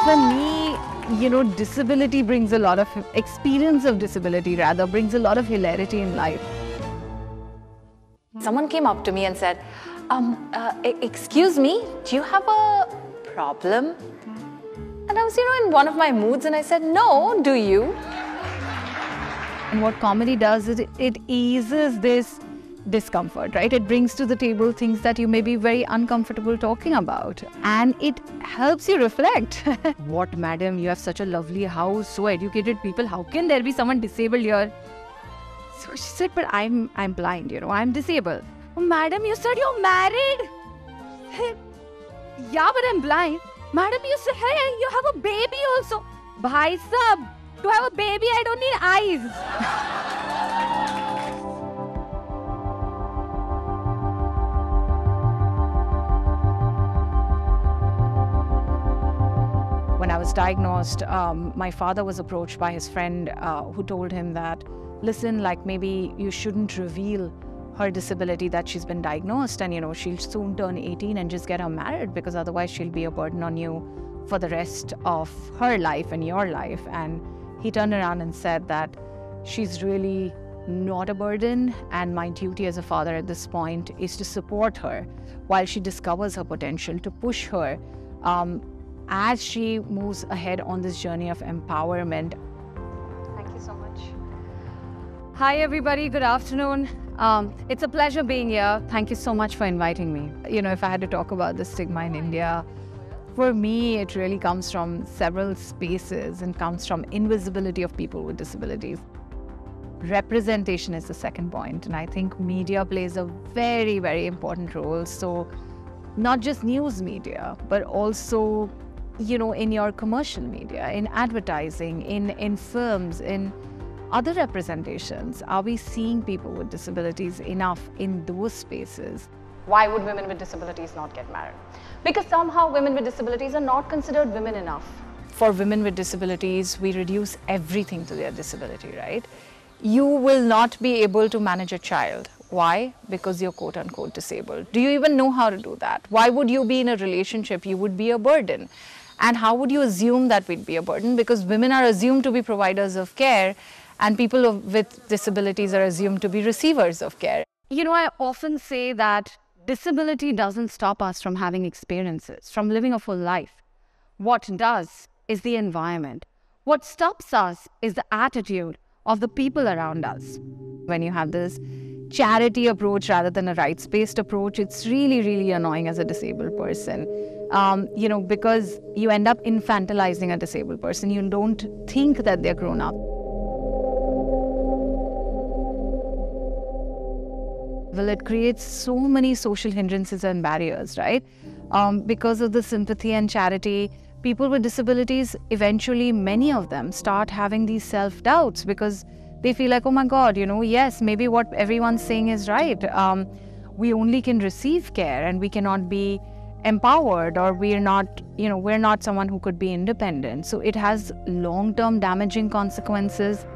For me, disability brings a lot of experience of disability, rather, brings a lot of hilarity in life. Someone came up to me and said, excuse me, do you have a problem? And I was, in one of my moods, and I said, no, do you? And what comedy does is it eases this discomfort, right? It brings to the table things that you may be very uncomfortable talking about, and it helps you reflect. What, madam, you have such a lovely house, so educated people, how can there be someone disabled here? So she said, but I'm blind, I'm disabled. Oh, madam, you said you're married. Yeah, but I'm blind. Madam, you said, hey, you have a baby also. Bhai sab, to have a baby, I don't need eyes. When I was diagnosed, my father was approached by his friend who told him that, listen, like maybe you shouldn't reveal her disability that she's been diagnosed, and she'll soon turn 18 and just get her married, because otherwise she'll be a burden on you for the rest of her life and your life. And he turned around and said that she's really not a burden, and my duty as a father at this point is to support her while she discovers her potential, to push her as she moves ahead on this journey of empowerment. Thank you so much. Hi everybody, good afternoon. It's a pleasure being here. Thank you so much for inviting me. If I had to talk about the stigma in India, for me it really comes from several spaces and comes from invisibility of people with disabilities. Representation is the second point, and I think media plays a very, very important role. So not just news media, but also in your commercial media, in advertising, in films, in other representations. Are we seeing people with disabilities enough in those spaces? Why would women with disabilities not get married? Because somehow women with disabilities are not considered women enough. For women with disabilities, we reduce everything to their disability, right? You will not be able to manage a child. Why? Because you're quote-unquote disabled. Do you even know how to do that? Why would you be in a relationship? You would be a burden. And how would you assume that we'd be a burden? Because women are assumed to be providers of care, and people with disabilities are assumed to be receivers of care. I often say that disability doesn't stop us from having experiences, from living a full life. What does is the environment. What stops us is the attitude of the people around us. When you have this charity approach rather than a rights-based approach, it's really, really annoying as a disabled person. Because you end up infantilizing a disabled person. You don't think that they're grown up. Well, it creates so many social hindrances and barriers, right? Because of the sympathy and charity, people with disabilities, eventually many of them start having these self-doubts because they feel like, oh my God, yes, maybe what everyone's saying is right. We only can receive care and we cannot be empowered, or we're not someone who could be independent. So it has long-term damaging consequences.